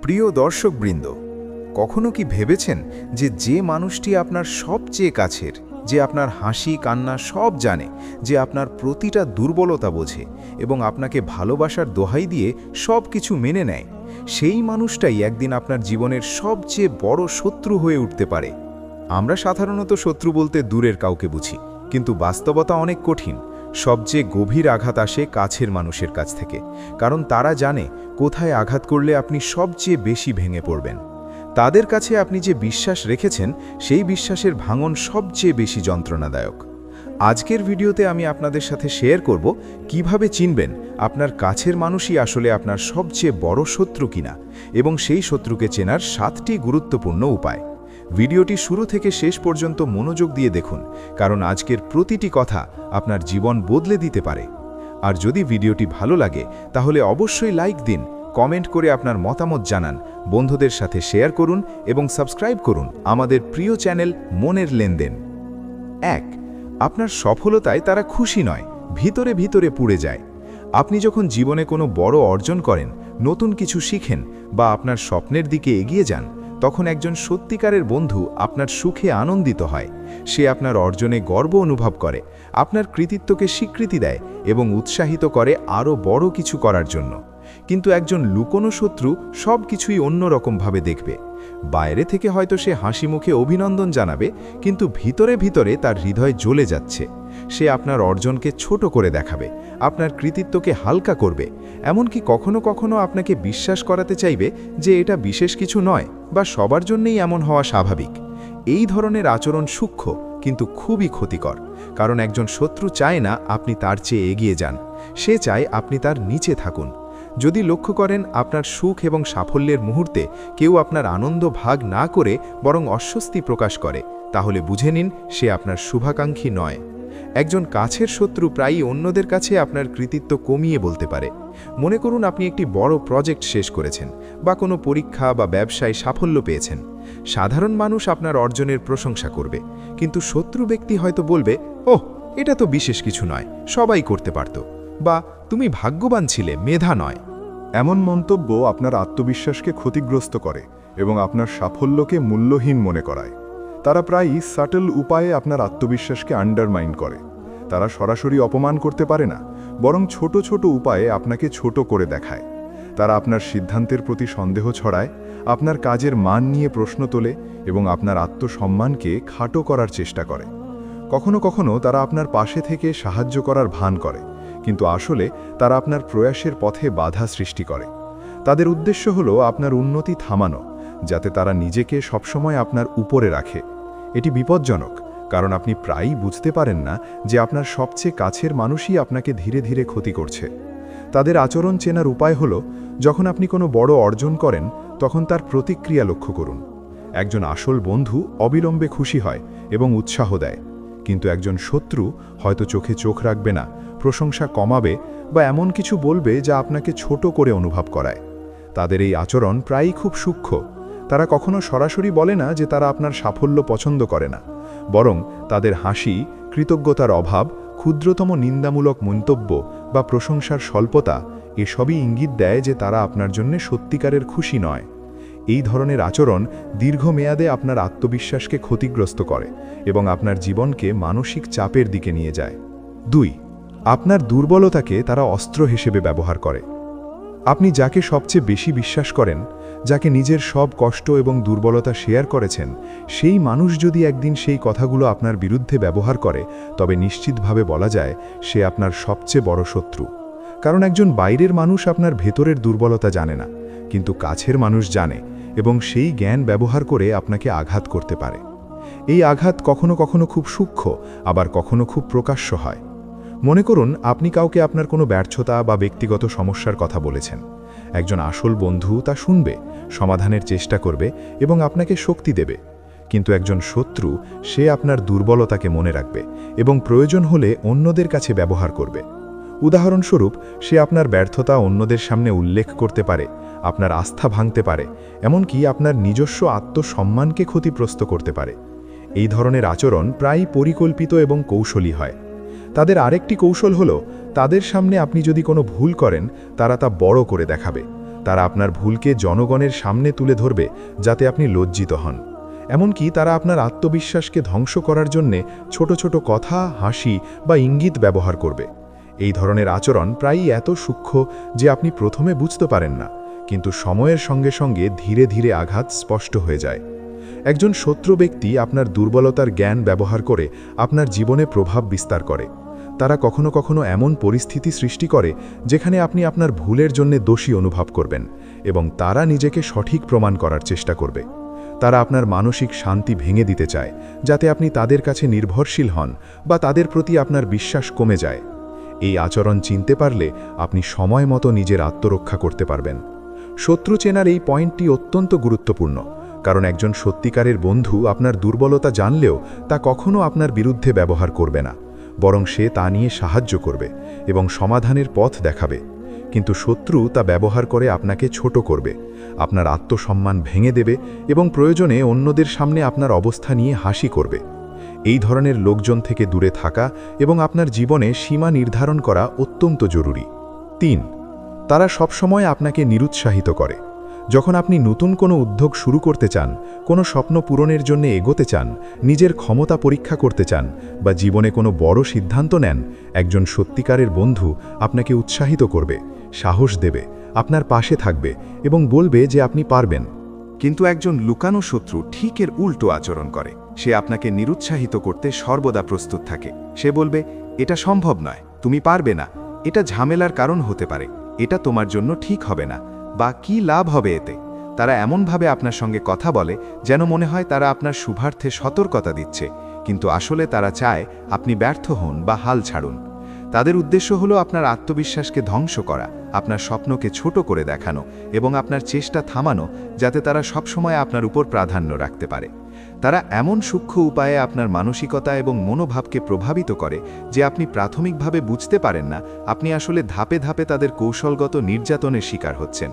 প্রিয় দর্শকবৃন্দ, কখনো কি ভেবেছেন যে মানুষটি আপনার সবচেয়ে কাছের, যে আপনার হাসি কান্না সব জানে, যে আপনার প্রতিটা দুর্বলতা বোঝে এবং আপনাকে ভালোবাসার দোহাই দিয়ে সব কিছু মেনে নেয়, সেই মানুষটাই একদিন আপনার জীবনের সবচেয়ে বড় শত্রু হয়ে উঠতে পারে? আমরা সাধারণত শত্রু বলতে দূরের কাউকে বুঝি, কিন্তু বাস্তবতা অনেক কঠিন। সবচেয়ে গভীর আঘাত আসে কাছের মানুষের কাছ থেকে, কারণ তারা জানে কোথায় আঘাত করলে আপনি সবচেয়ে বেশি ভেঙে পড়বেন। তাদের কাছে আপনি যে বিশ্বাস রেখেছেন, সেই বিশ্বাসের ভাঙন সবচেয়ে বেশি যন্ত্রণাদায়ক। আজকের ভিডিওতে আমি আপনাদের সাথে শেয়ার করব কিভাবে চিনবেন আপনার কাছের মানুষই আসলে আপনার সবচেয়ে বড় শত্রু কিনা, এবং সেই শত্রুকে চেনার 7টি গুরুত্বপূর্ণ উপায়। ভিডিওটি শুরু থেকে শেষ পর্যন্ত মনোযোগ দিয়ে দেখুন, কারণ আজকের প্রতিটি কথা আপনার জীবন বদলে দিতে পারে। আর যদি ভিডিওটি ভালো লাগে তাহলে অবশ্যই লাইক দিন, কমেন্ট করে আপনার মতামত জানান, বন্ধুদের সাথে শেয়ার করুন এবং সাবস্ক্রাইব করুন আমাদের প্রিয় চ্যানেল মনের লেনদেন। 1. আপনার সফলতায় তারা খুশি নয়, ভিতরে ভিতরে পুড়ে যায়। আপনি যখন জীবনে কোনো বড় অর্জন করেন, নতুন কিছু শিখেন বা আপনার স্বপ্নের দিকে এগিয়ে যান, তখন একজন সত্যিকারের বন্ধু আপনার সুখে আনন্দিত হয়। সে আপনার অর্জনে গর্ব অনুভব করে, আপনার কৃতিত্বকে স্বীকৃতি দেয় এবং উৎসাহিত করে আরও বড় কিছু করার জন্য। কিন্তু একজন লুকোনো শত্রু সব কিছুই অন্যরকমভাবে দেখবে। বাইরে থেকে হয়তো সে হাসি মুখে অভিনন্দন জানাবে, কিন্তু ভিতরে ভিতরে তার হৃদয় জ্বলে যাচ্ছে। সে আপনার অর্জনকে ছোট করে দেখাবে, আপনার কৃতিত্বকে হালকা করবে, এমনকি কখনো কখনো আপনাকে বিশ্বাস করাতে চাইবে যে এটা বিশেষ কিছু নয় বা সবার জন্যই এমন হওয়া স্বাভাবিক। এই ধরনের আচরণ সূক্ষ্ম কিন্তু খুবই ক্ষতিকর, কারণ একজন শত্রু চায় না আপনি তার চেয়ে এগিয়ে যান। সে চায় আপনি তার নিচে থাকুন। যদি লক্ষ্য করেন আপনার সুখ এবং সাফল্যের মুহূর্তে কেউ আপনার আনন্দ ভাগ না করে বরং অস্বস্তি প্রকাশ করে, তাহলে বুঝে নিন সে আপনার শুভাকাঙ্ক্ষী নয়। একজন কাছের শত্রু প্রায়ই অন্যদের কাছে আপনার কৃতিত্ব কমিয়ে বলতে পারে। মনে করুন আপনি একটি বড় প্রজেক্ট শেষ করেছেন বা কোনো পরীক্ষা বা ব্যবসায় সাফল্য পেয়েছেন। সাধারণ মানুষ আপনার অর্জনের প্রশংসা করবে, কিন্তু শত্রু ব্যক্তি হয়তো বলবে, ওহ, এটা তো বিশেষ কিছু নয়, সবাই করতে পারত, বা তুমি ভাগ্যবান ছিলে, মেধা নয়। এমন মন্তব্য আপনার আত্মবিশ্বাসকে ক্ষতিগ্রস্ত করে এবং আপনার সাফল্যকে মূল্যহীন মনে করায়। তারা প্রায়ই সাটল উপায়ে আপনার আত্মবিশ্বাসকে আন্ডারমাইন করে। তারা সরাসরি অপমান করতে পারে না, বরং ছোট ছোট উপায়ে আপনাকে ছোট করে দেখায়। তারা আপনার সিদ্ধান্তের প্রতি সন্দেহ ছড়ায়, আপনার কাজের মান নিয়ে প্রশ্ন তোলে এবং আপনার আত্মসম্মানকে খাটো করার চেষ্টা করে। কখনো কখনো তারা আপনার পাশে থেকে সাহায্য করার ভান করে, কিন্তু আসলে তারা আপনার প্রয়াসের পথে বাধা সৃষ্টি করে। তাদের উদ্দেশ্য হলো আপনার উন্নতি থামানো, যাতে তারা নিজেকে সবসময় আপনার উপরে রাখে। এটি বিপজ্জনক, কারণ আপনি প্রায়ই বুঝতে পারেন না যে আপনার সবচেয়ে কাছের মানুষই আপনাকে ধীরে ধীরে ক্ষতি করছে। তাদের আচরণ চেনার উপায় হলো, যখন আপনি কোনো বড় অর্জন করেন তখন তার প্রতিক্রিয়া লক্ষ্য করুন। একজন আসল বন্ধু অবিলম্বে খুশি হয় এবং উৎসাহ দেয়, কিন্তু একজন শত্রু হয়তো চোখে চোখ রাখবে না, প্রশংসা কমাবে বা এমন কিছু বলবে যা আপনাকে ছোট করে অনুভব করায়। তাদের এই আচরণ প্রায়ই খুব সূক্ষ্ম। তারা কখনো সরাসরি বলে না যে তারা আপনার সাফল্য পছন্দ করে না, বরং তাদের হাসি, কৃতজ্ঞতার অভাব, ক্ষুদ্রতম নিন্দামূলক মন্তব্য বা প্রশংসার স্বল্পতা এসবই ইঙ্গিত দেয় যে তারা আপনার জন্য সত্যিকারের খুশি নয়। এই ধরনের আচরণ দীর্ঘমেয়াদে আপনার আত্মবিশ্বাসকে ক্ষতিগ্রস্ত করে এবং আপনার জীবনকে মানসিক চাপের দিকে নিয়ে যায়। 2. আপনার দুর্বলতাকে তারা অস্ত্র হিসেবে ব্যবহার করে। আপনি যাকে সবচেয়ে বেশি বিশ্বাস করেন, যাকে নিজের সব কষ্ট এবং দুর্বলতা শেয়ার করেছেন, সেই মানুষ যদি একদিন সেই কথাগুলো আপনার বিরুদ্ধে ব্যবহার করে, তবে নিশ্চিতভাবে বলা যায় সে আপনার সবচেয়ে বড় শত্রু। কারণ একজন বাইরের মানুষ আপনার ভেতরের দুর্বলতা জানে না, কিন্তু কাছের মানুষ জানে এবং সেই জ্ঞান ব্যবহার করে আপনাকে আঘাত করতে পারে। এই আঘাত কখনো কখনো খুব সূক্ষ্ম, আবার কখনো খুব প্রকাশ্য হয়। মনে করুন আপনি কাউকে আপনার কোনো ব্যর্থতা বা ব্যক্তিগত সমস্যার কথা বলেছেন। একজন আসল বন্ধু তা শুনবে, সমাধানের চেষ্টা করবে এবং আপনাকে শক্তি দেবে। কিন্তু একজন শত্রু, সে আপনার দুর্বলতাকে মনে রাখবে এবং প্রয়োজন হলে অন্যদের কাছে ব্যবহার করবে। উদাহরণস্বরূপ, সে আপনার ব্যর্থতা অন্যদের সামনে উল্লেখ করতে পারে, আপনার আস্থা ভাঙতে পারে, এমনকি আপনার নিজস্ব আত্মসম্মানকে ক্ষতিগ্রস্ত করতে পারে। এই ধরনের আচরণ প্রায়ই পরিকল্পিত এবং কৌশলী হয়। তাদের আরেকটি কৌশল হলো, তাদের সামনে আপনি যদি কোনো ভুল করেন, তারা তা বড় করে দেখাবে। তারা আপনার ভুলকে জনগণের সামনে তুলে ধরবে যাতে আপনি লজ্জিত হন। এমনকি তারা আপনার আত্মবিশ্বাসকে ধ্বংস করার জন্যে ছোট ছোট কথা, হাসি বা ইঙ্গিত ব্যবহার করবে। এই ধরনের আচরণ প্রায়ই এত সূক্ষ্ম যে আপনি প্রথমে বুঝতে পারেন না, কিন্তু সময়ের সঙ্গে সঙ্গে ধীরে ধীরে আঘাত স্পষ্ট হয়ে যায়। একজন শত্রু ব্যক্তি আপনার দুর্বলতার জ্ঞান ব্যবহার করে আপনার জীবনে প্রভাব বিস্তার করে। তারা কখনো কখনো এমন পরিস্থিতি সৃষ্টি করে যেখানে আপনি আপনার ভুলের জন্য দোষী অনুভব করবেন এবং তারা নিজেকে সঠিক প্রমাণ করার চেষ্টা করবে। তারা আপনার মানসিক শান্তি ভেঙে দিতে চায় যাতে আপনি তাদের কাছে নির্ভরশীল হন বা তাদের প্রতি আপনার বিশ্বাস কমে যায়। এই আচরণ চিনতে পারলে আপনি সময় মতো নিজের আত্মরক্ষা করতে পারবেন। শত্রু চেনার এই পয়েন্টটি অত্যন্ত গুরুত্বপূর্ণ, কারণ একজন সত্যিকারের বন্ধু আপনার দুর্বলতা জানলেও তা কখনো আপনার বিরুদ্ধে ব্যবহার করবে না, বরং সে তা নিয়ে সাহায্য করবে এবং সমাধানের পথ দেখাবে। কিন্তু শত্রু তা ব্যবহার করে আপনাকে ছোট করবে, আপনার আত্মসম্মান ভেঙে দেবে এবং প্রয়োজনে অন্যদের সামনে আপনার অবস্থা নিয়ে হাসি করবে। এই ধরনের লোকজন থেকে দূরে থাকা এবং আপনার জীবনে সীমা নির্ধারণ করা অত্যন্ত জরুরি। 3. তারা সবসময় আপনাকে নিরুৎসাহিত করে। যখন আপনি নতুন কোনো উদ্যোগ শুরু করতে চান, কোনো স্বপ্ন পূরণের জন্য এগোতে চান, নিজের ক্ষমতা পরীক্ষা করতে চান বা জীবনে কোনো বড় সিদ্ধান্ত নেন, একজন সত্যিকারের বন্ধু আপনাকে উৎসাহিত করবে, সাহস দেবে, আপনার পাশে থাকবে এবং বলবে যে আপনি পারবেন। কিন্তু একজন লুকানো শত্রু ঠিক এর উল্টো আচরণ করে। সে আপনাকে নিরুৎসাহিত করতে সর্বদা প্রস্তুত থাকে। সে বলবে, এটা সম্ভব নয়, তুমি পারবে না, এটা ঝামেলার কারণ হতে পারে, এটা তোমার জন্য ঠিক হবে না, বা কি লাভ হবে এতে। তারা এমনভাবে আপনার সঙ্গে কথা বলে যেন মনে হয় তারা আপনার শুভার্থে সতর্কতা দিচ্ছে, কিন্তু আসলে তারা চায় আপনি ব্যর্থ হন বা হাল ছাড়ুন। তাদের উদ্দেশ্য হলো আপনার আত্মবিশ্বাসকে ধ্বংস করা, আপনার স্বপ্নকে ছোট করে দেখানো এবং আপনার চেষ্টা থামানো, যাতে তারা সবসময় আপনার উপর প্রাধান্য রাখতে পারে। তারা এমন সূক্ষ্ম উপায়ে আপনার মানসিকতা এবং মনোভাবকে প্রভাবিত করে যে আপনি প্রাথমিকভাবে বুঝতে পারেন না আপনি আসলে ধাপে ধাপে তাদের কৌশলগত নির্যাতনের শিকার হচ্ছেন।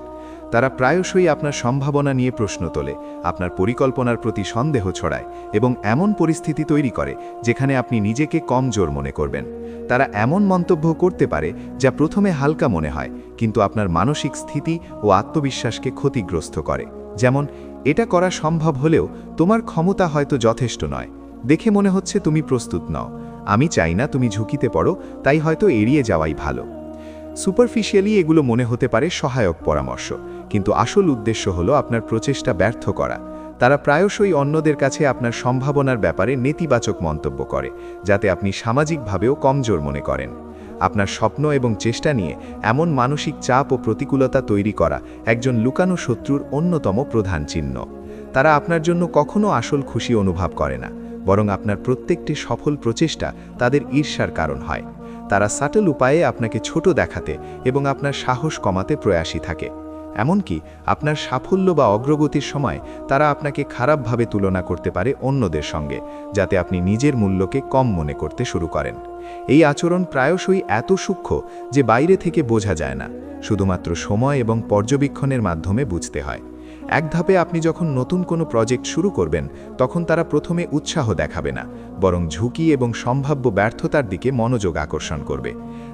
তারা প্রায়শই আপনার সম্ভাবনা নিয়ে প্রশ্ন তোলে, আপনার পরিকল্পনার প্রতি সন্দেহ ছড়ায় এবং এমন পরিস্থিতি তৈরি করে যেখানে আপনি নিজেকে কমজোর মনে করবেন। তারা এমন মন্তব্য করতে পারে যা প্রথমে হালকা মনে হয়, কিন্তু আপনার মানসিক স্থিতি ও আত্মবিশ্বাসকে ক্ষতিগ্রস্ত করে। যেমন, এটা করা সম্ভব হলেও তোমার ক্ষমতা হয়তো যথেষ্ট নয়, দেখে মনে হচ্ছে তুমি প্রস্তুত নও, আমি চাই না তুমি ঝুঁকিতে পড়ো, তাই হয়তো এড়িয়ে যাওয়াই ভালো। সুপারফিশিয়ালি এগুলো মনে হতে পারে সহায়ক পরামর্শ, কিন্তু আসল উদ্দেশ্য হলো আপনার প্রচেষ্টা ব্যর্থ করা। তারা প্রায়শই অন্যদের কাছে আপনার সম্ভাবনার ব্যাপারে নেতিবাচক মন্তব্য করে, যাতে আপনি সামাজিকভাবেও কমজোর মনে করেন। আপনার স্বপ্ন এবং চেষ্টা নিয়ে এমন মানসিক চাপ ও প্রতিকূলতা তৈরি করা একজন লুকানো শত্রুর অন্যতম প্রধান চিহ্ন। তারা আপনার জন্য কখনো আসল খুশি অনুভব করে না, বরং আপনার প্রত্যেকটি সফল প্রচেষ্টা তাদের ঈর্ষার কারণ হয়। তারা সাটল উপায়ে আপনাকে ছোট দেখাতে এবং আপনার সাহস কমাতে প্রয়াসী থাকে। এমনকি আপনার সাফল্য বা অগ্রগতির সময় তারা আপনাকে খারাপভাবে তুলনা করতে পারে অন্যদের সঙ্গে, যাতে আপনি নিজের মূল্যকে কম মনে করতে শুরু করেন। এই আচরণ প্রায়শই এত সূক্ষ্ম যে বাইরে থেকে বোঝা যায় না, শুধুমাত্র সময় এবং পর্যবেক্ষণের মাধ্যমে বুঝতে হয়। এক ধাপে আপনি যখন নতুন কোনো প্রজেক্ট শুরু করবেন, তখন তারা প্রথমে উৎসাহ দেখাবে না, বরং ঝুঁকি এবং সম্ভাব্য ব্যর্থতার দিকে মনোযোগ আকর্ষণ করবে।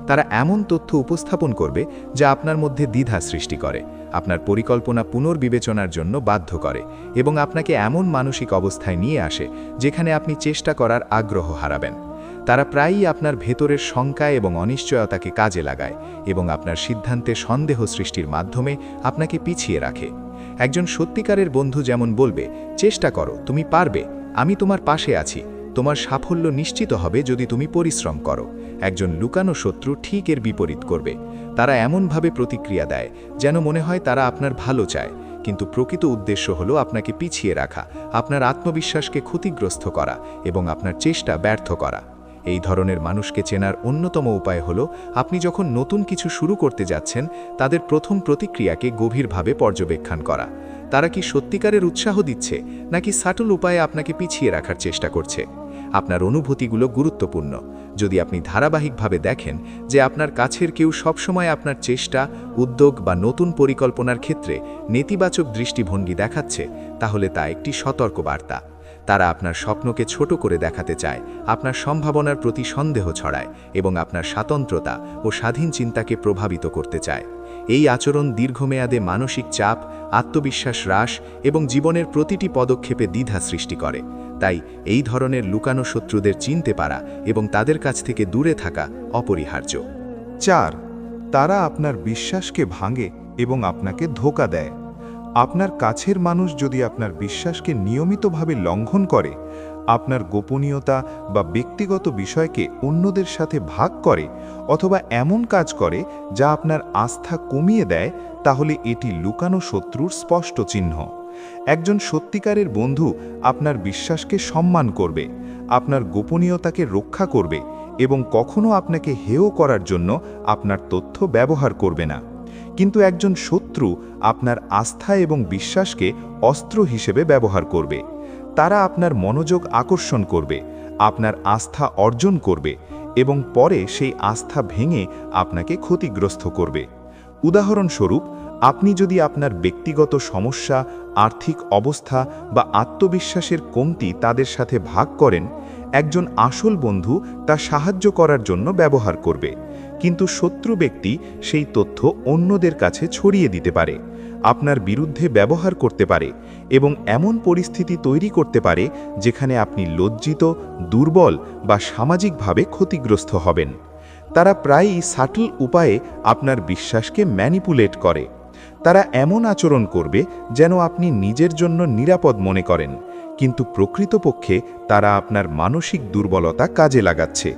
তারা এমন তথ্য উপস্থাপন করবে যা আপনার মধ্যে দ্বিধা সৃষ্টি করে, আপনার পরিকল্পনা পুনর্বিবেচনার জন্য বাধ্য করে এবং আপনাকে এমন মানসিক অবস্থায় নিয়ে আসে যেখানে আপনি চেষ্টা করার আগ্রহ হারাবেন। তারা প্রায়ই আপনার ভেতরের শঙ্কা এবং অনিশ্চয়তাকে কাজে লাগায় এবং আপনার সিদ্ধান্তে সন্দেহ সৃষ্টির মাধ্যমে আপনাকে পিছিয়ে রাখে। একজন সত্যিকারের বন্ধু যেমন বলবে, চেষ্টা করো, তুমি পারবে, আমি তোমার পাশে আছি, তোমার সাফল্য নিশ্চিত হবে যদি তুমি পরিশ্রম করো। একজন লুকানো শত্রু ঠিক এর বিপরীত করবে। তারা এমনভাবে প্রতিক্রিয়া দেয় যেন মনে হয় তারা আপনার ভালো চায়, কিন্তু প্রকৃত উদ্দেশ্য হলো আপনাকে পিছিয়ে রাখা, আপনার আত্মবিশ্বাসকে ক্ষতিগ্রস্ত করা এবং আপনার চেষ্টা ব্যর্থ করা। এই ধরনের মানুষকে চেনার অন্যতম উপায় হলো আপনি যখন নতুন কিছু শুরু করতে যাচ্ছেন, তাদের প্রথম প্রতিক্রিয়াকে গভীরভাবে পর্যবেক্ষণ করা। তারা কি সত্যিকারের উৎসাহ দিচ্ছে নাকি সাটল উপায়ে আপনাকে পিছিয়ে রাখার চেষ্টা করছে? আপনার অনুভূতিগুলো গুরুত্বপূর্ণ। যদি আপনি ধারাবাহিকভাবে দেখেন যে আপনার কাছের কেউ সবসময় আপনার চেষ্টা, উদ্যোগ বা নতুন পরিকল্পনার ক্ষেত্রে নেতিবাচক দৃষ্টিভঙ্গি দেখাচ্ছে, তাহলে তা একটি সতর্ক বার্তা। তারা আপনার স্বপ্নকে ছোট করে দেখাতে চায়, আপনার সম্ভাবনার প্রতি সন্দেহ ছড়ায় এবং আপনার স্বাতন্ত্রতা ও স্বাধীন চিন্তাকে প্রভাবিত করতে চায়। এই আচরণ দীর্ঘমেয়াদে মানসিক চাপ, আত্মবিশ্বাস হ্রাস এবং জীবনের প্রতিটি পদক্ষেপে দ্বিধা সৃষ্টি করে। তাই এই ধরনের লুকানো শত্রুদের চিনতে পারা এবং তাদের কাছ থেকে দূরে থাকা অপরিহার্য। 4. তারা আপনার বিশ্বাসকে ভাঙে এবং আপনাকে ধোঁকা দেয়। আপনার কাছের মানুষ যদি আপনার বিশ্বাসকে নিয়মিতভাবে লঙ্ঘন করে, আপনার গোপনীয়তা বা ব্যক্তিগত বিষয়কে অন্যদের সাথে ভাগ করে অথবা এমন কাজ করে যা আপনার আস্থা কমিয়ে দেয়, তাহলে এটি লুকানো শত্রুর স্পষ্ট চিহ্ন। একজন সত্যিকারের বন্ধু আপনার বিশ্বাসকে সম্মান করবে, আপনার গোপনীয়তাকে রক্ষা করবে এবং কখনো আপনাকে হেয় করার জন্য আপনার তথ্য ব্যবহার করবে না। কিন্তু একজন শত্রু আপনার আস্থা এবং বিশ্বাসকে অস্ত্র হিসেবে ব্যবহার করবে। তারা আপনার মনোযোগ আকর্ষণ করবে, আপনার আস্থা অর্জন করবে এবং পরে সেই আস্থা ভেঙে আপনাকে ক্ষতিগ্রস্ত করবে। উদাহরণস্বরূপ, আপনি যদি আপনার ব্যক্তিগত সমস্যা, আর্থিক অবস্থা বা আত্মবিশ্বাসের কমতি তাদের সাথে ভাগ করেন, একজন আসল বন্ধু তা সাহায্য করার জন্য ব্যবহার করবে, কিন্তু শত্রু ব্যক্তি সেই তথ্য অন্যদের কাছে ছড়িয়ে দিতে পারে, আপনার বিরুদ্ধে ব্যবহার করতে পারে এবং এমন পরিস্থিতি তৈরি করতে পারে যেখানে আপনি লজ্জিত, দুর্বল বা সামাজিকভাবে ক্ষতিগ্রস্ত হবেন। তারা প্রায়ই সাটল উপায়ে আপনার বিশ্বাসকে ম্যানিপুলেট করে। তারা এমন আচরণ করবে যেন আপনি নিজের জন্য নিরাপদ মনে করেন, কিন্তু প্রকৃতপক্ষে তারা আপনার মানসিক দুর্বলতা কাজে লাগাচ্ছে।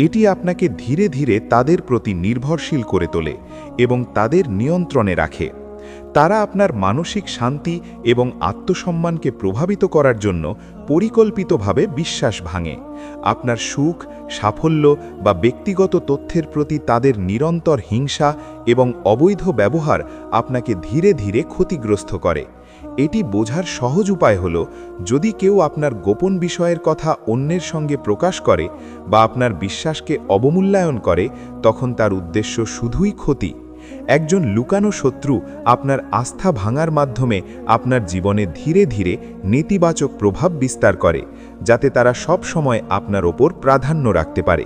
এটি আপনাকে ধীরে ধীরে তাদের প্রতি নির্ভরশীল করে তোলে এবং তাদের নিয়ন্ত্রণে রাখে। তারা আপনার মানসিক শান্তি এবং আত্মসম্মানকে প্রভাবিত করার জন্য পরিকল্পিতভাবে বিশ্বাস ভাঙে। আপনার সুখ, সাফল্য বা ব্যক্তিগত তথ্যের প্রতি তাদের নিরন্তর হিংসা এবং অবৈধ ব্যবহার আপনাকে ধীরে ধীরে ক্ষতিগ্রস্ত করে। এটি বোঝার সহজ উপায় হল, যদি কেউ আপনার গোপন বিষয়ের কথা অন্যের সঙ্গে প্রকাশ করে বা আপনার বিশ্বাসকে অবমূল্যায়ন করে, তখন তার উদ্দেশ্য শুধুই ক্ষতি। একজন লুকানো শত্রু আপনার আস্থা ভাঙার মাধ্যমে আপনার জীবনে ধীরে ধীরে নেতিবাচক প্রভাব বিস্তার করে, যাতে তারা সব সময় আপনার ওপর প্রাধান্য রাখতে পারে।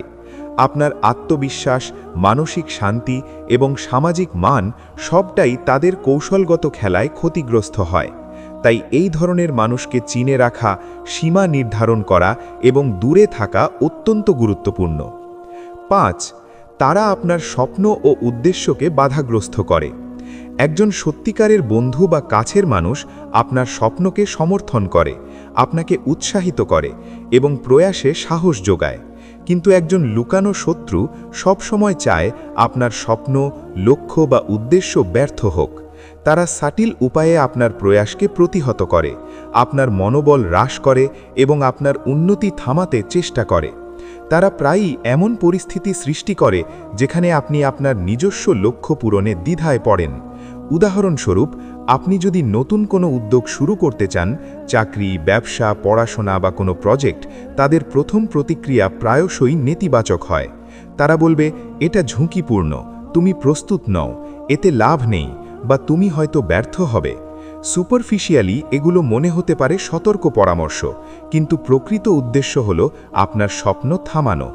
আপনার আত্মবিশ্বাস, মানসিক শান্তি এবং সামাজিক মান সবটাই তাদের কৌশলগত খেলায় ক্ষতিগ্রস্ত হয়। তাই এই ধরনের মানুষকে চিনে রাখা, সীমা নির্ধারণ করা এবং দূরে থাকা অত্যন্ত গুরুত্বপূর্ণ। 5. তারা আপনার স্বপ্ন ও উদ্দেশ্যকে বাধাগ্রস্ত করে। একজন সত্যিকারের বন্ধু বা কাছের মানুষ আপনার স্বপ্নকে সমর্থন করে, আপনাকে উৎসাহিত করে এবং প্রয়াসে সাহস যোগায়। কিন্তু একজন লুকানো শত্রু সবসময় চায় আপনার স্বপ্ন, লক্ষ্য বা উদ্দেশ্য ব্যর্থ হোক। তারা সাটিল উপায়ে আপনার প্রয়াসকে প্রতিহত করে, আপনার মনোবল হ্রাস করে এবং আপনার উন্নতি থামাতে চেষ্টা করে। তারা প্রায়ই এমন পরিস্থিতি সৃষ্টি করে যেখানে আপনি আপনার নিজস্ব লক্ষ্য পূরণে দ্বিধায় পড়েন। উদাহরণস্বরূপ, আপনি যদি নতুন কোনো উদ্যোগ শুরু করতে চান, চাকরি, ব্যবসা, পড়াশোনা বা কোনো প্রজেক্ট, তাদের প্রথম প্রতিক্রিয়া প্রায়শই নেতিবাচক হয়। তারা বলবে, এটা ঝুঁকিপূর্ণ, তুমি প্রস্তুত নও, এতে লাভ নেই, বা তুমি হয়তো ব্যর্থ হবে। সুপারফিশিয়ালি এগুলো মনে হতে পারে সতর্ক পরামর্শ, কিন্তু প্রকৃত উদ্দেশ্য হল আপনার স্বপ্ন থামানো।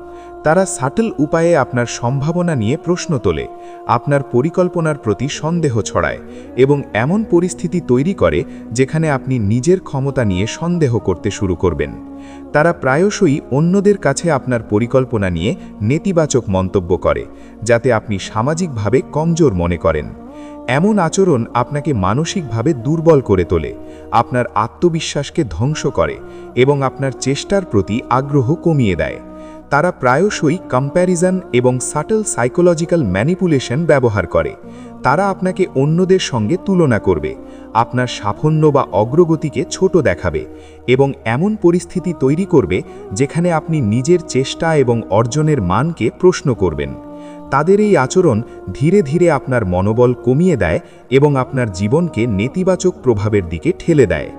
তারা সাটল উপায়ে আপনার সম্ভাবনা নিয়ে প্রশ্ন তোলে, আপনার পরিকল্পনার প্রতি সন্দেহ ছড়ায় এবং এমন পরিস্থিতি তৈরি করে যেখানে আপনি নিজের ক্ষমতা নিয়ে সন্দেহ করতে শুরু করবেন। তারা প্রায়শই অন্যদের কাছে আপনার পরিকল্পনা নিয়ে নেতিবাচক মন্তব্য করে, যাতে আপনি সামাজিকভাবে কমজোর মনে করেন। এমন আচরণ আপনাকে মানসিকভাবে দুর্বল করে তোলে, আপনার আত্মবিশ্বাসকে ধ্বংস করে এবং আপনার চেষ্টার প্রতি আগ্রহ কমিয়ে দেয়। তারা প্রায়শই কম্প্যারিজন এবং সাটল সাইকোলজিক্যাল ম্যানিপুলেশন ব্যবহার করে। তারা আপনাকে অন্যদের সঙ্গে তুলনা করবে, আপনার সাফল্য বা অগ্রগতিকে ছোট দেখাবে এবং এমন পরিস্থিতি তৈরি করবে যেখানে আপনি নিজের চেষ্টা এবং অর্জনের মানকে প্রশ্ন করবেন। তাদের এই আচরণ ধীরে ধীরে আপনার মনোবল কমিয়ে দেয় এবং আপনার জীবনকে নেতিবাচক প্রভাবের দিকে ঠেলে দেয়।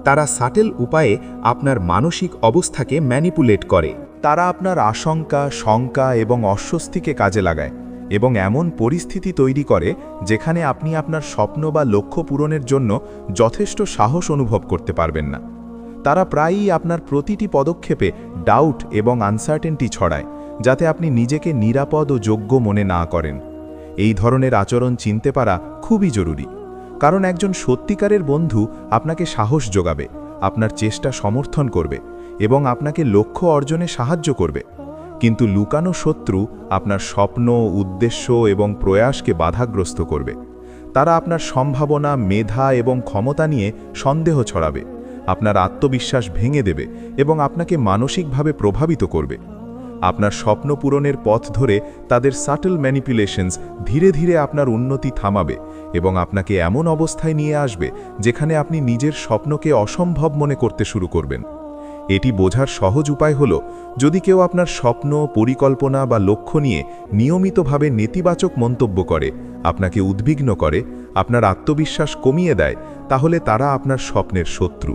তারা সাটেল উপায়ে আপনার মানসিক অবস্থাকে ম্যানিপুলেট করে। তারা আপনার আশঙ্কা, শঙ্কা এবং অস্বস্তিকে কাজে লাগায় এবং এমন পরিস্থিতি তৈরি করে যেখানে আপনি আপনার স্বপ্ন বা লক্ষ্য পূরণের জন্য যথেষ্ট সাহস অনুভব করতে পারবেন না। তারা প্রায়ই আপনার প্রতিটি পদক্ষেপে ডাউট এবং আনসার্টেনটি ছড়ায়, যাতে আপনি নিজেকে নিরাপদ ও যোগ্য মনে না করেন। এই ধরনের আচরণ চিনতে পারা খুবই জরুরি, কারণ একজন সত্যিকারের বন্ধু আপনাকে সাহস যোগাবে, আপনার চেষ্টা সমর্থন করবে এবং আপনাকে লক্ষ্য অর্জনে সাহায্য করবে। কিন্তু লুকানো শত্রু আপনার স্বপ্ন, উদ্দেশ্য এবং প্রয়াসকে বাধাগ্রস্ত করবে। তারা আপনার সম্ভাবনা, মেধা এবং ক্ষমতা নিয়ে সন্দেহ ছড়াবে, আপনার আত্মবিশ্বাস ভেঙে দেবে এবং আপনাকে মানসিকভাবে প্রভাবিত করবে। আপনার স্বপ্ন পূরণের পথ ধরে তাদের সাটল ম্যানিপুলেশনস ধীরে ধীরে আপনার উন্নতি থামাবে এবং আপনাকে এমন অবস্থায় নিয়ে আসবে যেখানে আপনি নিজের স্বপ্নকে অসম্ভব মনে করতে শুরু করবেন। এটি বোঝার সহজ উপায় হল, যদি কেউ আপনার স্বপ্ন, পরিকল্পনা বা লক্ষ্য নিয়ে নিয়মিতভাবে নেতিবাচক মন্তব্য করে, আপনাকে উদ্বিগ্ন করে, আপনার আত্মবিশ্বাস কমিয়ে দেয়, তাহলে তারা আপনার স্বপ্নের শত্রু।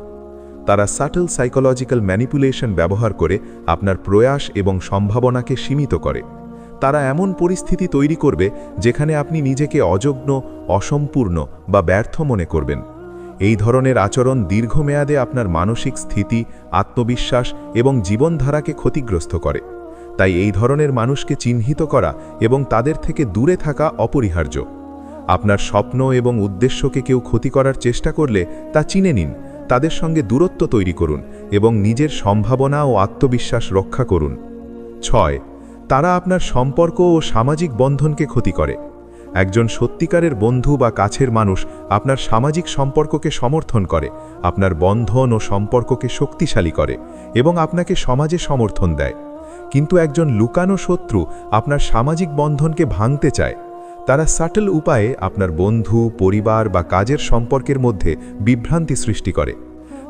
তারা সাটল সাইকোলজিক্যাল ম্যানিপুলেশন ব্যবহার করে আপনার প্রয়াস এবং সম্ভাবনাকে সীমিত করে। তারা এমন পরিস্থিতি তৈরি করবে যেখানে আপনি নিজেকে অযোগ্য, অসম্পূর্ণ বা ব্যর্থ মনে করবেন। এই ধরনের আচরণ দীর্ঘমেয়াদে আপনার মানসিক স্থিতি, আত্মবিশ্বাস এবং জীবনধারাকে ক্ষতিগ্রস্ত করে। তাই এই ধরনের মানুষকে চিহ্নিত করা এবং তাদের থেকে দূরে থাকা অপরিহার্য। আপনার স্বপ্ন এবং উদ্দেশ্যকে কেউ ক্ষতি করার চেষ্টা করলে তা চিনে নিন, তাদের সঙ্গে দূরত্ব তৈরি করুন এবং নিজের সম্ভাবনা ও আত্মবিশ্বাস রক্ষা করুন। 6. তারা আপনার সম্পর্ক ও সামাজিক বন্ধনকে ক্ষতি করে। একজন সত্যিকারের বন্ধু বা কাছের মানুষ আপনার সামাজিক সম্পর্ককে সমর্থন করে, আপনার বন্ধন ও সম্পর্ককে শক্তিশালী করে এবং আপনাকে সমাজে সমর্থন দেয়। কিন্তু একজন লুকানো শত্রু আপনার সামাজিক বন্ধনকে ভাঙতে চায়। তারা সাটল উপায়ে আপনার বন্ধু, পরিবার বা কাজের সম্পর্কের মধ্যে বিভ্রান্তি সৃষ্টি করে।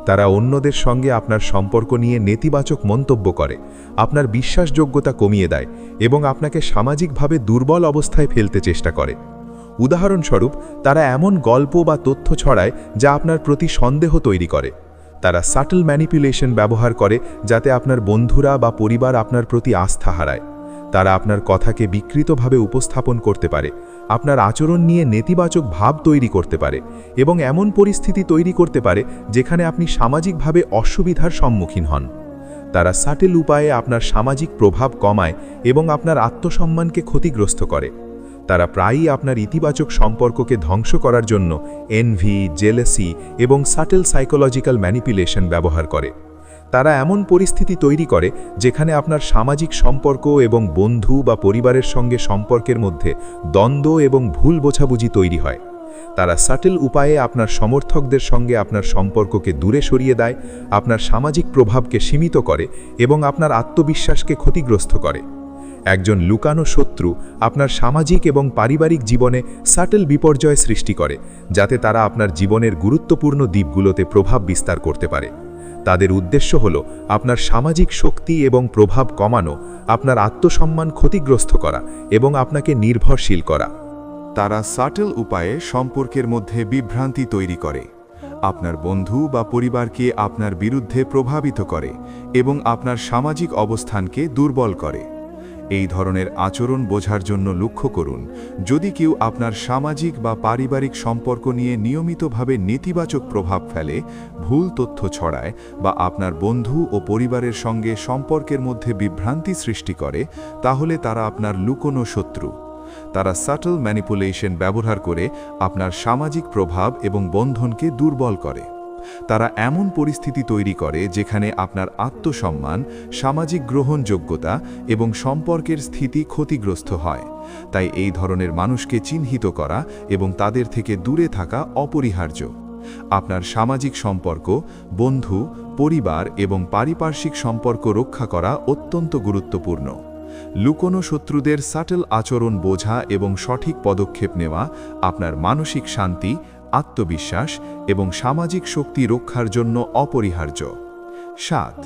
তারা অন্যদের সঙ্গে আপনার সম্পর্ক নিয়ে নেতিবাচক মন্তব্য করে, আপনার বিশ্বাসযোগ্যতা কমিয়ে দেয় এবং আপনাকে সামাজিকভাবে দুর্বল অবস্থায় ফেলতে চেষ্টা করে। উদাহরণস্বরূপ, তারা এমন গল্প বা তথ্য ছড়ায় যা আপনার প্রতি সন্দেহ তৈরি করে। তারা সাটল ম্যানিপুলেশন ব্যবহার করে যাতে আপনার বন্ধুরা বা পরিবার আপনার প্রতি আস্থা হারায়। তারা আপনার কথাকে বিকৃতভাবে উপস্থাপন করতে পারে, আপনার আচরণ নিয়ে নেতিবাচক ভাব তৈরি করতে পারে এবং এমন পরিস্থিতি তৈরি করতে পারে যেখানে আপনি সামাজিকভাবে অসুবিধার সম্মুখীন হন। তারা সাটেল উপায়ে আপনার সামাজিক প্রভাব কমায় এবং আপনার আত্মসম্মানকে ক্ষতিগ্রস্ত করে। তারা প্রায়ই আপনার ইতিবাচক সম্পর্ককে ধ্বংস করার জন্য এনভি, জেলেসি এবং সাটেল সাইকোলজিক্যাল ম্যানিপুলেশন ব্যবহার করে। তারা এমন পরিস্থিতি তৈরি করে যেখানে আপনার সামাজিক সম্পর্ক এবং বন্ধু বা পরিবারের সঙ্গে সম্পর্কের মধ্যে দ্বন্দ্ব এবং ভুল বোঝাবুঝি তৈরি হয়। তারা সাটেল উপায়ে আপনার সমর্থকদের সঙ্গে আপনার সম্পর্ককে দূরে সরিয়ে দেয়, আপনার সামাজিক প্রভাবকে সীমিত করে এবং আপনার আত্মবিশ্বাসকে ক্ষতিগ্রস্ত করে। একজন লুকানো শত্রু আপনার সামাজিক এবং পারিবারিক জীবনে সাটেল বিপর্যয় সৃষ্টি করে, যাতে তারা আপনার জীবনের গুরুত্বপূর্ণ দিকগুলোতে প্রভাব বিস্তার করতে পারে। তাদের উদ্দেশ্য হল আপনার সামাজিক শক্তি এবং প্রভাব কমানো, আপনার আত্মসম্মান ক্ষতিগ্রস্ত করা এবং আপনাকে নির্ভরশীল করা। তারা সাটল উপায়ে সম্পর্কের মধ্যে বিভ্রান্তি তৈরি করে, আপনার বন্ধু বা পরিবারকে আপনার বিরুদ্ধে প্রভাবিত করে এবং আপনার সামাজিক অবস্থানকে দুর্বল করে। এই ধরনের আচরণ বোঝার জন্য লক্ষ্য করুন, যদি কেউ আপনার সামাজিক বা পারিবারিক সম্পর্ক নিয়ে নিয়মিতভাবে নেতিবাচক প্রভাব ফেলে, ভুল তথ্য ছড়ায় বা আপনার বন্ধু ও পরিবারের সঙ্গে সম্পর্কের মধ্যে বিভ্রান্তি সৃষ্টি করে, তাহলে তারা আপনার লুকোনো শত্রু। তারা সাটল ম্যানিপুলেশন ব্যবহার করে আপনার সামাজিক প্রভাব এবং বন্ধনকে দুর্বল করে। তারা এমন পরিস্থিতি তৈরি করে যেখানে আপনার আত্মসম্মান, সামাজিক গ্রহণযোগ্যতা এবং সম্পর্কের স্থিতি ক্ষতিগ্রস্ত হয়। তাই এই ধরনের মানুষকে চিহ্নিত করা এবং তাদের থেকে দূরে থাকা অপরিহার্য। আপনার সামাজিক সম্পর্ক, বন্ধু, পরিবার এবং পারিপার্শ্বিক সম্পর্ক রক্ষা করা অত্যন্ত গুরুত্বপূর্ণ। লুকোনো শত্রুদের সাটল আচরণ বোঝা এবং সঠিক পদক্ষেপ নেওয়া আপনার মানসিক শান্তি, আত্মবিশ্বাস এবং সামাজিক শক্তি রক্ষার জন্য অপরিহার্য। 7.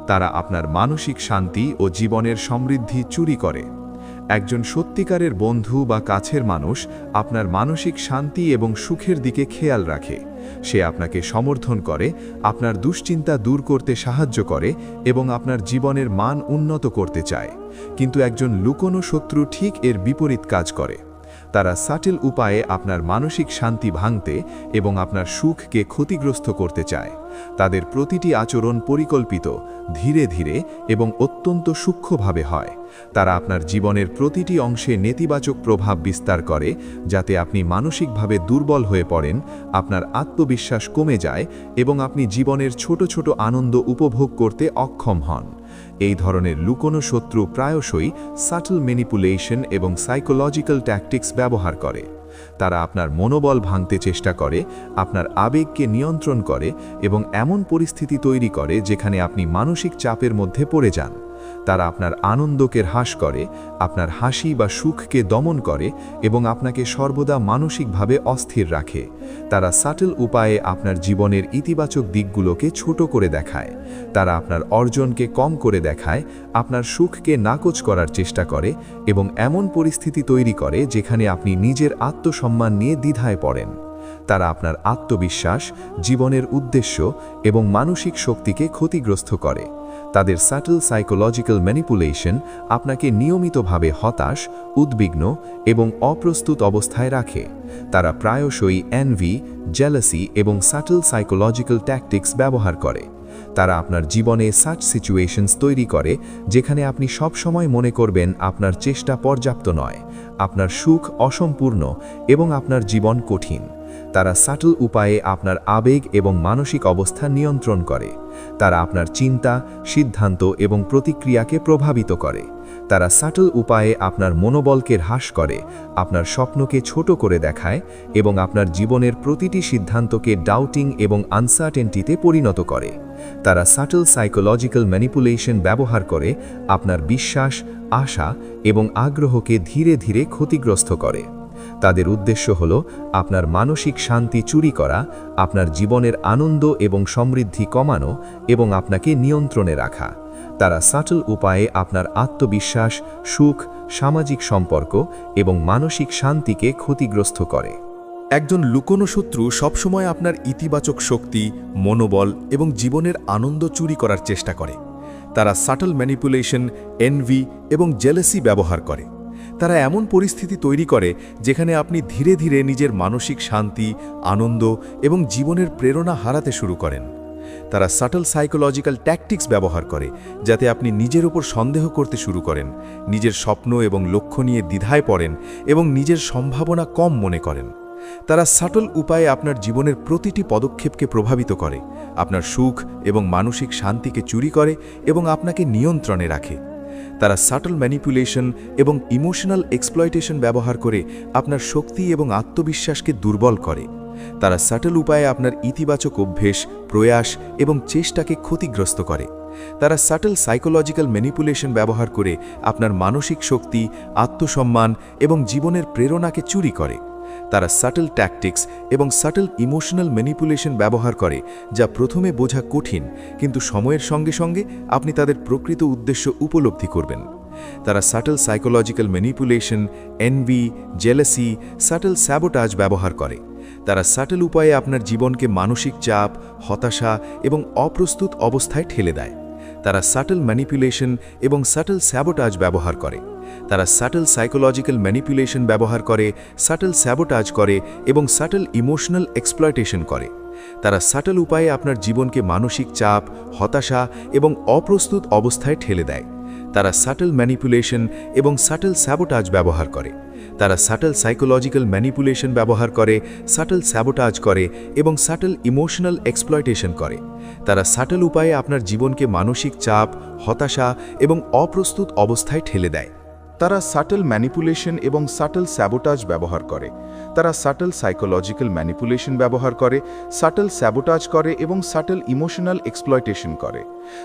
তারা আপনার মানসিক শান্তি ও জীবনের সমৃদ্ধি চুরি করে। একজন সত্যিকারের বন্ধু বা কাছের মানুষ আপনার মানসিক শান্তি এবং সুখের দিকে খেয়াল রাখে। সে আপনাকে সমর্থন করে, আপনার দুশ্চিন্তা দূর করতে সাহায্য করে এবং আপনার জীবনের মান উন্নত করতে চায়। কিন্তু একজন লুকোনো শত্রু ঠিক এর বিপরীত কাজ করে। তারা সাটেল উপায়ে আপনার মানসিক শান্তি ভাঙতে এবং আপনার সুখকে ক্ষতিগ্রস্ত করতে চায়। তাদের প্রতিটি আচরণ পরিকল্পিত, ধীরে ধীরে এবং অত্যন্ত সূক্ষ্মভাবে হয়। তারা আপনার জীবনের প্রতিটি অংশে নেতিবাচক প্রভাব বিস্তার করে, যাতে আপনি মানসিকভাবে দুর্বল হয়ে পড়েন, আপনার আত্মবিশ্বাস কমে যায় এবং আপনি জীবনের ছোট ছোট আনন্দ উপভোগ করতে অক্ষম হন। এই ধরনের লুকোনো শত্রু প্রায়শই সাটল ম্যানিপুলেশন এবং সাইকোলজিক্যাল ট্যাকটিক্স ব্যবহার করে। তারা আপনার মনোবল ভাঙতে চেষ্টা করে, আপনার আবেগকে নিয়ন্ত্রণ করে এবং এমন পরিস্থিতি তৈরি করে যেখানে আপনি মানসিক চাপের মধ্যে পড়ে যান। তারা আপনার আনন্দকে হ্রাস করে, আপনার হাসি বা সুখকে দমন করে এবং আপনাকে সর্বদা মানসিকভাবে অস্থির রাখে। তারা সাটল উপায়ে আপনার জীবনের ইতিবাচক দিকগুলোকে ছোট করে দেখায়। তারা আপনার অর্জনকে কম করে দেখায়, আপনার সুখকে নাকচ করার চেষ্টা করে এবং এমন পরিস্থিতি তৈরি করে যেখানে আপনি নিজের আত্মসম্মান নিয়ে দ্বিধায় পড়েন। তারা আপনার আত্মবিশ্বাস, জীবনের উদ্দেশ্য এবং মানসিক শক্তিকে ক্ষতিগ্রস্ত করে। তাদের সাটল সাইকোলজিক্যাল ম্যানিপুলেশন আপনাকে নিয়মিতভাবে হতাশ, উদ্বিগ্ন এবং অপ্রস্তুত অবস্থায় রাখে। তারা প্রায়শই এনভি, জেলাসি এবং সাটল সাইকোলজিক্যাল ট্যাকটিক্স ব্যবহার করে। তারা আপনার জীবনে সাচ সিচুয়েশনস তৈরি করে যেখানে আপনি সবসময় মনে করবেন আপনার চেষ্টা পর্যাপ্ত নয়, আপনার সুখ অসম্পূর্ণ এবং আপনার জীবন কঠিন। তারা সাটল উপায়ে আপনার আবেগ এবং মানসিক অবস্থা নিয়ন্ত্রণ করে। তারা আপনার চিন্তা, সিদ্ধান্ত এবং প্রতিক্রিয়াকে প্রভাবিত করে। তারা সাটল উপায়ে আপনার মনোবলকে হ্রাস করে, আপনার স্বপ্নকে ছোট করে দেখায় এবং আপনার জীবনের প্রতিটি সিদ্ধান্তকে ডাউটিং এবং আনসার্টেনটিতে পরিণত করে। তারা সাটল সাইকোলজিক্যাল ম্যানিপুলেশন ব্যবহার করে আপনার বিশ্বাস, আশা এবং আগ্রহকে ধীরে ধীরে ক্ষতিগ্রস্ত করে। তাদের উদ্দেশ্য হল আপনার মানসিক শান্তি চুরি করা, আপনার জীবনের আনন্দ এবং সমৃদ্ধি কমানো এবং আপনাকে নিয়ন্ত্রণে রাখা। তারা সাটল উপায়ে আপনার আত্মবিশ্বাস, সুখ, সামাজিক সম্পর্ক এবং মানসিক শান্তিকে ক্ষতিগ্রস্ত করে। একজন লুকোনো শত্রু সবসময় আপনার ইতিবাচক শক্তি, মনোবল এবং জীবনের আনন্দ চুরি করার চেষ্টা করে। তারা সাটল ম্যানিপুলেশন, এনভি এবং জেলাসি ব্যবহার করে। তারা এমন পরিস্থিতি তৈরি করে যেখানে আপনি ধীরে ধীরে নিজের মানসিক শান্তি, আনন্দ এবং জীবনের প্রেরণা হারাতে শুরু করেন। তারা সাটল সাইকোলজিক্যাল ট্যাকটিক্স ব্যবহার করে যাতে আপনি নিজের উপর সন্দেহ করতে শুরু করেন, নিজের স্বপ্ন এবং লক্ষ্য নিয়ে দ্বিধায় পড়েন এবং নিজের সম্ভাবনা কম মনে করেন। তারা সাটল উপায়ে আপনার জীবনের প্রতিটি পদক্ষেপকে প্রভাবিত করে, আপনার সুখ এবং মানসিক শান্তিকে চুরি করে এবং আপনাকে নিয়ন্ত্রণে রাখে। তারা সাটল ম্যানিপুলেশন এবং ইমোশনাল এক্সপ্লয়টেশন ব্যবহার করে আপনার শক্তি এবং আত্মবিশ্বাসকে দুর্বল করে। তারা সাটল উপায়ে আপনার ইতিবাচক অভ্যেস, প্রয়াস এবং চেষ্টাকে ক্ষতিগ্রস্ত করে। তারা সাটল সাইকোলজিক্যাল ম্যানিপুলেশন ব্যবহার করে আপনার মানসিক শক্তি, আত্মসম্মান এবং জীবনের প্রেরণাকে চুরি করে। তারা সাটল ট্যাকটিক্স এবং সাটল ইমোশনাল ম্যানিপুলেশন ব্যবহার করে যা প্রথমে বোঝা কঠিন, কিন্তু সময়ের সঙ্গে সঙ্গে আপনি তাদের প্রকৃত উদ্দেশ্য উপলব্ধি করবেন। তারা subtle psychological manipulation, envy, jealousy, subtle sabotage ব্যবহার করে। তারা সাটল উপায়ে আপনার জীবনকে মানসিক চাপ, হতাশা এবং অপ্রস্তুত অবস্থায় ঠেলে দেয়। তারা সাটল ম্যানিপুলেশন এবং সাটল স্যাবোটাজ ব্যবহার করে। তারা সাটল সাইকোলজিক্যাল ম্যানিপুলেশন ব্যবহার করে, সাটল স্যাবোটাজ করে এবং সাটল ইমোশনাল এক্সপ্লয়টেশন করে। তারা সাটল উপায়ে আপনার জীবনকে মানসিক চাপ, হতাশা এবং অপ্রস্তুত অবস্থায় ঠেলে দেয়। তারা সাটল ম্যানিপুলেশন এবং সাটল স্যাবোটাজ ব্যবহার করে। তারা সাটল সাইকোলজিক্যাল ম্যানিপুলেশন ব্যবহার করে, সাটল স্যাবোটাজ করে এবং সাটল ইমোশনাল এক্সপ্লয়টেশন করে। তারা সাটল উপায়ে আপনার জীবনকে মানসিক চাপ, হতাশা এবং অপ্রস্তুত অবস্থায় ঠেলে দেয়। তারা সাটল ম্যানিপুলেশন এবং সাটল স্যাবোটাজ ব্যবহার করে। তারা সাটল সাইকোলজিক্যাল ম্যানিপুলেশন ব্যবহার করে, সাটল স্যাবোটাজ করে এবং সাটল ইমোশনাল এক্সপ্লয়টেশন করে।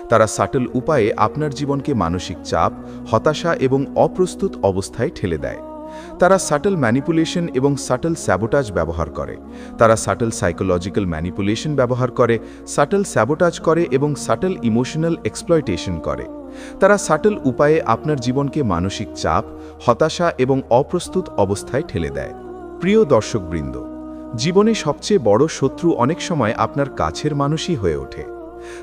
তারা সাটল উপায়ে আপনার জীবনকে মানসিক চাপ, হতাশা এবং অপ্রস্তুত অবস্থায় ঠেলে দেয়। তারা সাটল ম্যানিপুলেশন এবং সাটল স্যাবোটাজ ব্যবহার করে। তারা সাটল সাইকোলজিক্যাল ম্যানিপুলেশন ব্যবহার করে, সাটল স্যাবোটাজ করে এবং সাটল ইমোশনাল এক্সপ্লয়টেশন করে। তারা সাটল উপায়ে আপনার জীবনকে মানসিক চাপ, হতাশা এবং অপ্রস্তুত অবস্থায় ঠেলে দেয়। প্রিয় দর্শকবৃন্দ, জীবনে সবচেয়ে বড় শত্রু অনেক সময় আপনার কাছের মানুষই হয়ে ওঠে।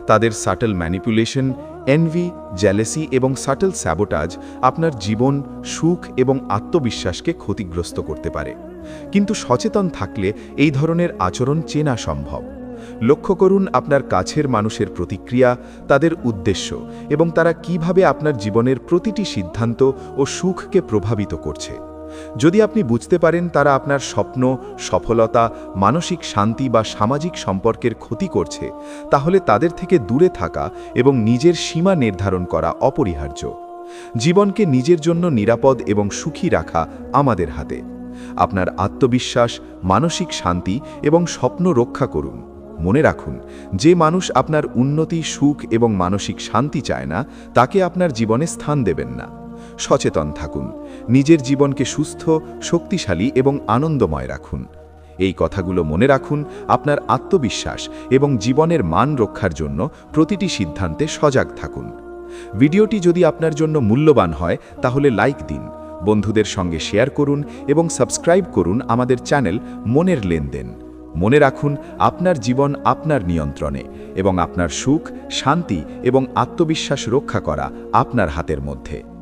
তাদের সাটল ম্যানিপুলেশন, এনভি, জেলেসি এবং সাটল স্যাবোটাজ আপনার জীবন, সুখ এবং আত্মবিশ্বাসকে ক্ষতিগ্রস্ত করতে পারে। কিন্তু সচেতন থাকলে এই ধরনের আচরণ চেনা সম্ভব। লক্ষ্য করুন আপনার কাছের মানুষের প্রতিক্রিয়া, তাদের উদ্দেশ্য এবং তারা কিভাবে আপনার জীবনের প্রতিটি সিদ্ধান্ত ও সুখকে প্রভাবিত করছে। যদি আপনি বুঝতে পারেন তারা আপনার স্বপ্ন, সফলতা, মানসিক শান্তি বা সামাজিক সম্পর্কের ক্ষতি করছে, তাহলে তাদের থেকে দূরে থাকা এবং নিজের সীমা নির্ধারণ করা অপরিহার্য। জীবনকে নিজের জন্য নিরাপদ এবং সুখী রাখা আমাদের হাতে। আপনার আত্মবিশ্বাস, মানসিক শান্তি এবং স্বপ্ন রক্ষা করুন। মনে রাখুন, যে মানুষ আপনার উন্নতি, সুখ এবং মানসিক শান্তি চায় না, তাকে আপনার জীবনে স্থান দেবেন না। সচেতন থাকুন, নিজের জীবনকে সুস্থ, শক্তিশালী এবং আনন্দময় রাখুন। এই কথাগুলো মনে রাখুন, আপনার আত্মবিশ্বাস এবং জীবনের মান রক্ষার জন্য প্রতিটি সিদ্ধান্তে সজাগ থাকুন। ভিডিওটি যদি আপনার জন্য মূল্যবান হয় তাহলে লাইক দিন, বন্ধুদের সঙ্গে শেয়ার করুন এবং সাবস্ক্রাইব করুন আমাদের চ্যানেল মনের লেনদেন। মনে রাখুন, আপনার জীবন আপনার নিয়ন্ত্রণে এবং আপনার সুখ, শান্তি এবং আত্মবিশ্বাস রক্ষা করা আপনার হাতের মধ্যে।